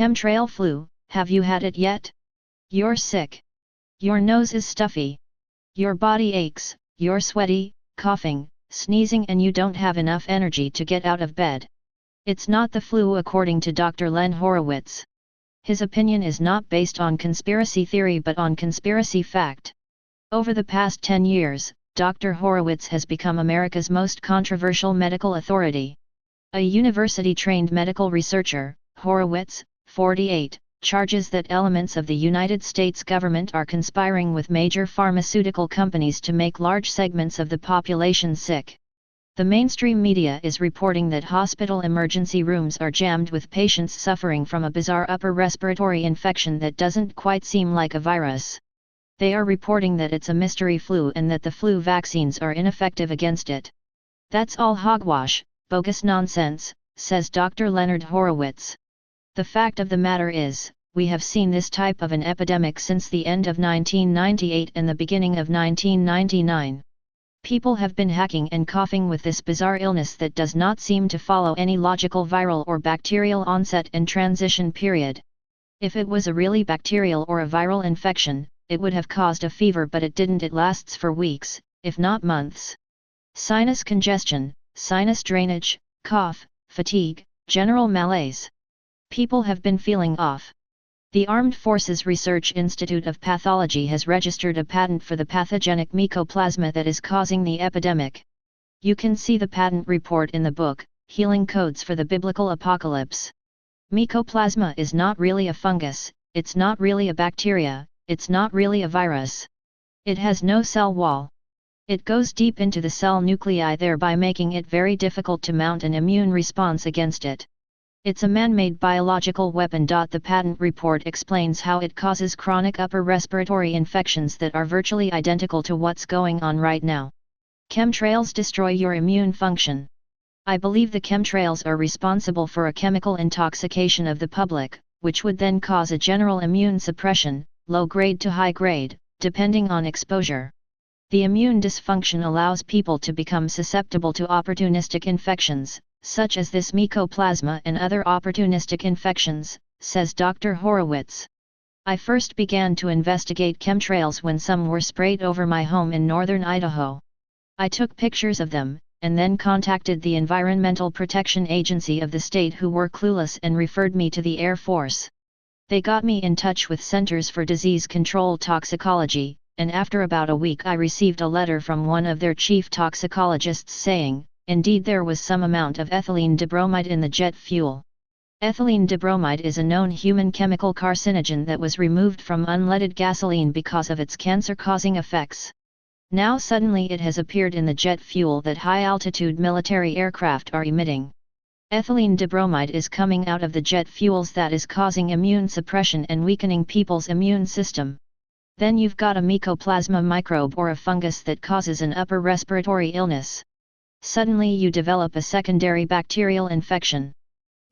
Chemtrail flu, have you had it yet? You're sick. Your nose is stuffy. Your body aches, you're sweaty, coughing, sneezing, and you don't have enough energy to get out of bed. It's not the flu, according to Dr. Len Horowitz. His opinion is not based on conspiracy theory but on conspiracy fact. Over the past 10 years, Dr. Horowitz has become America's most controversial medical authority. A university-trained medical researcher, Horowitz, 48, charges that elements of the United States government are conspiring with major pharmaceutical companies to make large segments of the population sick. The mainstream media is reporting that hospital emergency rooms are jammed with patients suffering from a bizarre upper respiratory infection that doesn't quite seem like a virus. They are reporting that it's a mystery flu and that the flu vaccines are ineffective against it. That's all hogwash, bogus nonsense, says Dr. Leonard Horowitz. The fact of the matter is, we have seen this type of an epidemic since the end of 1998 and the beginning of 1999. People have been hacking and coughing with this bizarre illness that does not seem to follow any logical viral or bacterial onset and transition period. If it was a really bacterial or a viral infection, it would have caused a fever, but it didn't. It lasts for weeks, if not months. Sinus congestion, sinus drainage, cough, fatigue, general malaise. People have been feeling off. The Armed Forces Research Institute of Pathology has registered a patent for the pathogenic Mycoplasma that is causing the epidemic. You can see the patent report in the book, Healing Codes for the Biblical Apocalypse. Mycoplasma is not really a fungus, it's not really a bacteria, it's not really a virus. It has no cell wall. It goes deep into the cell nuclei, thereby making it very difficult to mount an immune response against it. It's a man-made biological weapon. The patent report explains how it causes chronic upper respiratory infections that are virtually identical to what's going on right now. Chemtrails destroy your immune function. I believe the chemtrails are responsible for a chemical intoxication of the public, which would then cause a general immune suppression, low grade to high grade, depending on exposure. The immune dysfunction allows people to become susceptible to opportunistic infections, such as this Mycoplasma and other opportunistic infections, says Dr. Horowitz. I first began to investigate chemtrails when some were sprayed over my home in northern Idaho. I took pictures of them, and then contacted the Environmental Protection Agency of the state, who were clueless and referred me to the Air Force. They got me in touch with Centers for Disease Control Toxicology, and after about a week I received a letter from one of their chief toxicologists saying, indeed there was some amount of ethylene dibromide in the jet fuel. Ethylene dibromide is a known human chemical carcinogen that was removed from unleaded gasoline because of its cancer-causing effects. Now suddenly it has appeared in the jet fuel that high-altitude military aircraft are emitting. Ethylene dibromide is coming out of the jet fuels that is causing immune suppression and weakening people's immune system. Then you've got a Mycoplasma microbe or a fungus that causes an upper respiratory illness. Suddenly you develop a secondary bacterial infection.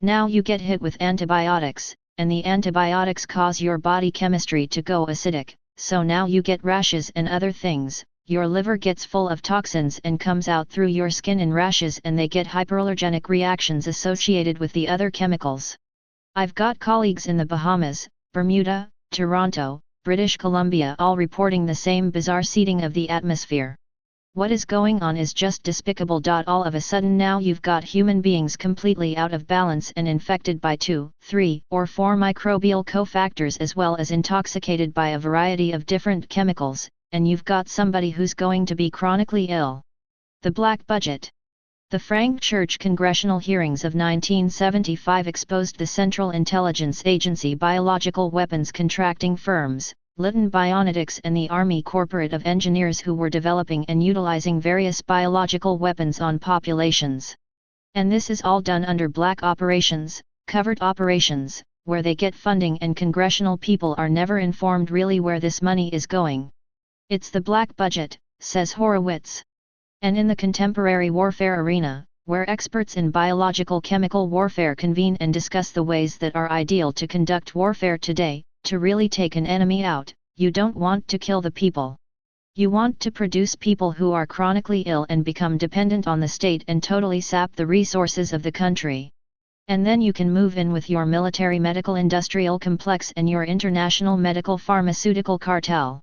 Now you get hit with antibiotics, and the antibiotics cause your body chemistry to go acidic, so now you get rashes and other things. Your liver gets full of toxins and comes out through your skin in rashes, and they get hyperallergenic reactions associated with the other chemicals. I've got colleagues in the Bahamas, Bermuda, Toronto, British Columbia all reporting the same bizarre seeding of the atmosphere. What is going on is just despicable. All of a sudden now you've got human beings completely out of balance and infected by 2, 3, or 4 microbial cofactors, as well as intoxicated by a variety of different chemicals, and you've got somebody who's going to be chronically ill. The Black Budget. The Frank Church congressional hearings of 1975 exposed the Central Intelligence Agency biological weapons contracting firms, Litton Bionetics, and the Army Corporate of Engineers, who were developing and utilizing various biological weapons on populations. And this is all done under black operations, covert operations, where they get funding, and congressional people are never informed really where this money is going. It's the black budget, says Horowitz. And in the contemporary warfare arena, where experts in biological chemical warfare convene and discuss the ways that are ideal to conduct warfare today, to really take an enemy out, you don't want to kill the people. You want to produce people who are chronically ill and become dependent on the state and totally sap the resources of the country. And then you can move in with your military medical industrial complex and your international medical pharmaceutical cartel.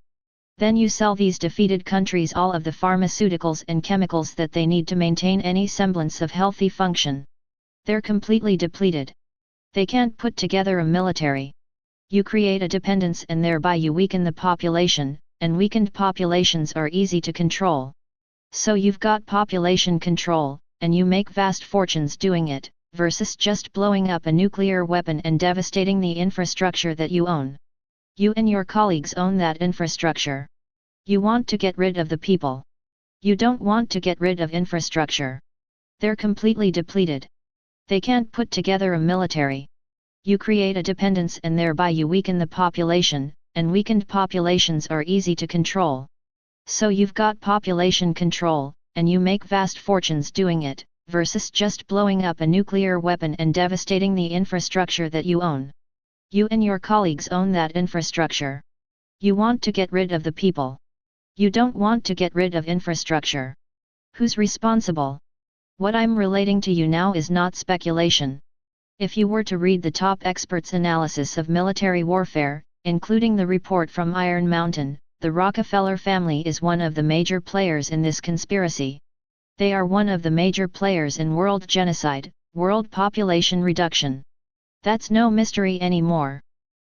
Then you sell these defeated countries all of the pharmaceuticals and chemicals that they need to maintain any semblance of healthy function. They're completely depleted. They can't put together a military. You create a dependence and thereby you weaken the population, and weakened populations are easy to control. So you've got population control, and you make vast fortunes doing it, versus just blowing up a nuclear weapon and devastating the infrastructure that you own. You and your colleagues own that infrastructure. You want to get rid of the people. You don't want to get rid of infrastructure. They're completely depleted. They can't put together a military. You create a dependence and thereby you weaken the population, and weakened populations are easy to control. So you've got population control, and you make vast fortunes doing it, versus just blowing up a nuclear weapon and devastating the infrastructure that you own. You and your colleagues own that infrastructure. You want to get rid of the people. You don't want to get rid of infrastructure. Who's responsible? What I'm relating to you now is not speculation. If you were to read the top experts' analysis of military warfare, including the report from Iron Mountain, the Rockefeller family is one of the major players in this conspiracy. They are one of the major players in world genocide, world population reduction. That's no mystery anymore.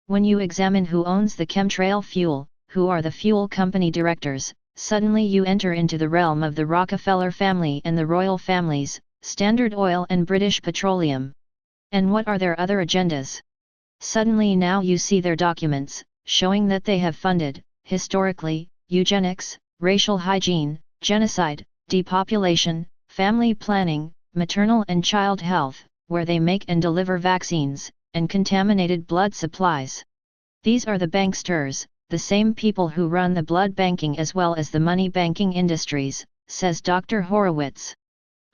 When you examine who owns the chemtrail fuel, who are the fuel company directors, suddenly you enter into the realm of the Rockefeller family and the royal families, Standard Oil and British Petroleum. And what are their other agendas? Suddenly now you see their documents, showing that they have funded, historically, eugenics, racial hygiene, genocide, depopulation, family planning, maternal and child health, where they make and deliver vaccines, and contaminated blood supplies. These are the banksters, the same people who run the blood banking as well as the money banking industries, says Dr. Horowitz.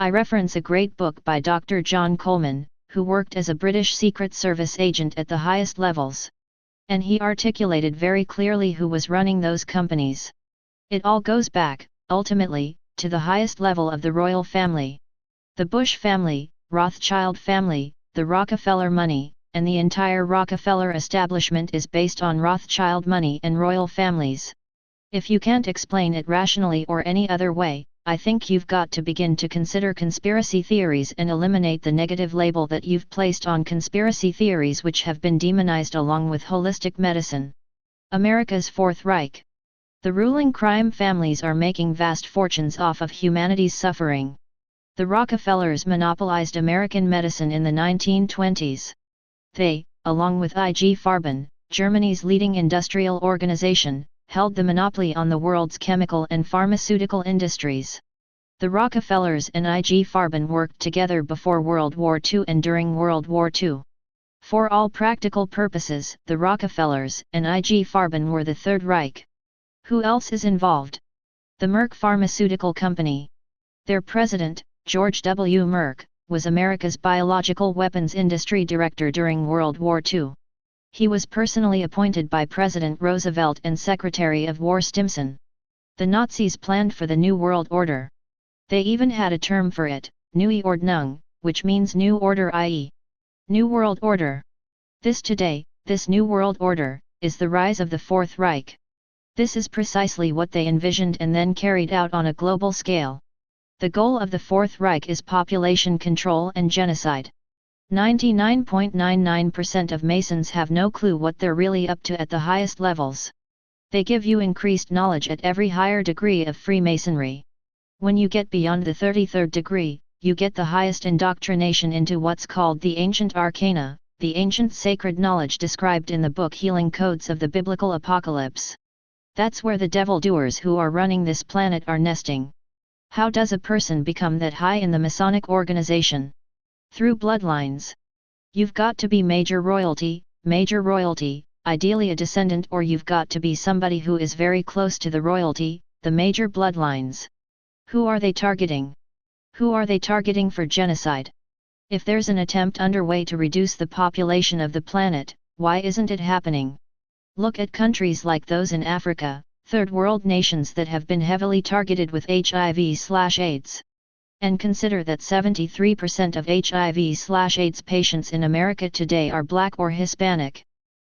I reference a great book by Dr. John Coleman, who worked as a British Secret Service agent at the highest levels. And he articulated very clearly who was running those companies. It all goes back, ultimately, to the highest level of the royal family. The Bush family, Rothschild family, the Rockefeller money, and the entire Rockefeller establishment is based on Rothschild money and royal families. If you can't explain it rationally or any other way, I think you've got to begin to consider conspiracy theories and eliminate the negative label that you've placed on conspiracy theories which have been demonized along with holistic medicine. America's Fourth Reich. The ruling crime families are making vast fortunes off of humanity's suffering. The Rockefellers monopolized American medicine in the 1920s. They, along with IG Farben, Germany's leading industrial organization, held the monopoly on the world's chemical and pharmaceutical industries. The Rockefellers and IG Farben worked together before World War II and during World War II. For all practical purposes, the Rockefellers and IG Farben were the Third Reich. Who else is involved? The Merck Pharmaceutical Company. Their president, George W. Merck, was America's biological weapons industry director during World War II. He was personally appointed by President Roosevelt and Secretary of War Stimson. The Nazis planned for the New World Order. They even had a term for it, Neue Ordnung, which means New Order, i.e. New World Order. This New World Order, is the rise of the Fourth Reich. This is precisely what they envisioned and then carried out on a global scale. The goal of the Fourth Reich is population control and genocide. 99.99% of Masons have no clue what they're really up to at the highest levels. They give you increased knowledge at every higher degree of Freemasonry. When you get beyond the 33rd degree, you get the highest indoctrination into what's called the ancient Arcana, the ancient sacred knowledge described in the book Healing Codes of the Biblical Apocalypse. That's where the devil-doers who are running this planet are nesting. How does a person become that high in the Masonic organization? Through bloodlines. You've got to be major royalty, ideally a descendant, or you've got to be somebody who is very close to the royalty, the major bloodlines. Who are they targeting? Who are they targeting for genocide? If there's an attempt underway to reduce the population of the planet, why isn't it happening? Look at countries like those in Africa, third world nations that have been heavily targeted with HIV/AIDS. And consider that 73% of HIV/AIDS patients in America today are Black or Hispanic.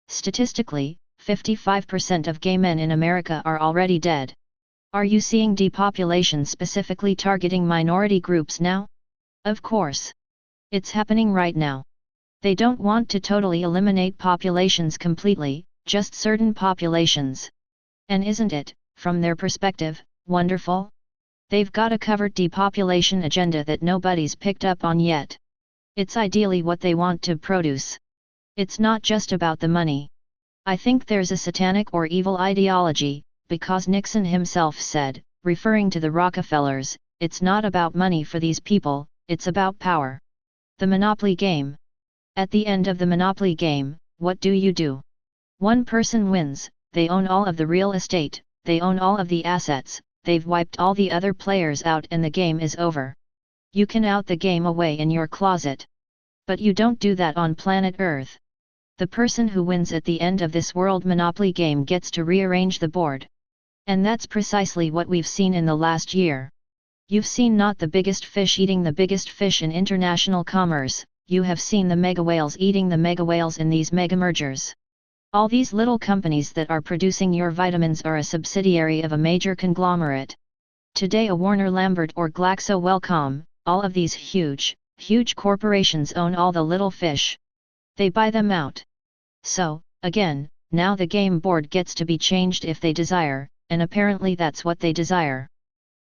Statistically, 55% of gay men in America are already dead. Are you seeing depopulation specifically targeting minority groups now? Of course. It's happening right now. They don't want to totally eliminate populations completely, just certain populations. And isn't it, from their perspective, wonderful? They've got a covert depopulation agenda that nobody's picked up on yet. It's ideally what they want to produce. It's not just about the money. I think there's a satanic or evil ideology, because Nixon himself said, referring to the Rockefellers, it's not about money for these people, it's about power. The monopoly game. At the end of the monopoly game, what do? One person wins, they own all of the real estate, they own all of the assets, they've wiped all the other players out and the game is over. You can out the game away in your closet. But you don't do that on planet Earth. The person who wins at the end of this world monopoly game gets to rearrange the board. And that's precisely what we've seen in the last year. You've seen not the biggest fish eating the biggest fish in international commerce, you have seen the mega whales eating the mega whales in these mega mergers. All these little companies that are producing your vitamins are a subsidiary of a major conglomerate. Today a Warner Lambert or Glaxo Wellcome, all of these huge corporations own all the little fish. They buy them out. So, again, now the game board gets to be changed if they desire, and apparently that's what they desire.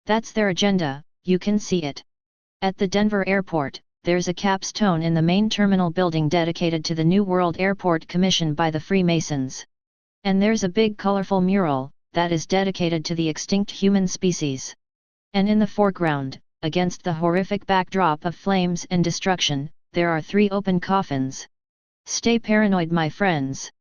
That's their agenda, you can see it. At the Denver airport, there's a capstone in the main terminal building dedicated to the New World Airport Commission by the Freemasons. And there's a big colorful mural, that is dedicated to the extinct human species. And in the foreground, against the horrific backdrop of flames and destruction, there are 3 open coffins. Stay paranoid, my friends.